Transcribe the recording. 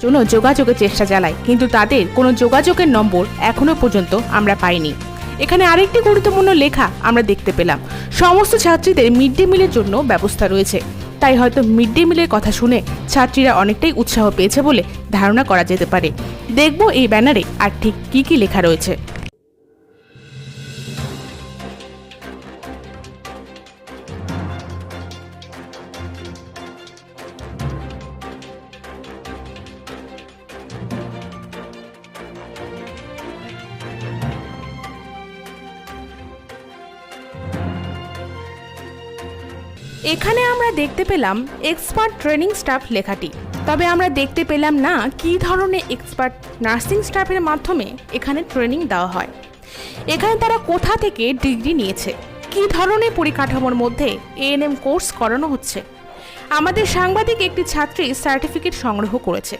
জন্য যোগাযোগের চেষ্টা চালাই, কিন্তু তাদের কোনো যোগাযোগের নম্বর এখনো পর্যন্ত আমরা পাইনি। এখানে আরেকটি গুরুত্বপূর্ণ লেখা আমরা দেখতে পেলাম, সমস্ত ছাত্রীদের মিড ডে মিলের জন্য ব্যবস্থা রয়েছে। তাই হয়তো মিড ডে মিলের কথা শুনে ছাত্রীরা অনেকটাই উৎসাহ পেয়েছে বলে ধারণা করা যেতে পারে। দেখব এই ব্যানারে আর ঠিক কি কি লেখা রয়েছে। এখানে আমরা দেখতে পেলাম এক্সপার্ট ট্রেনিং স্টাফ লেখাটি, তবে আমরা দেখতে পেলাম না কী ধরনের এক্সপার্ট নার্সিং স্টাফের মাধ্যমে এখানে ট্রেনিং দেওয়া হয়। এখানে তারা কোথা থেকে ডিগ্রি নিয়েছে, কী ধরনের পরিকাঠামোর মধ্যে এএনএম কোর্স করানো হচ্ছে। আমাদের সাংবাদিক একটি ছাত্রী সার্টিফিকেট সংগ্রহ করেছে।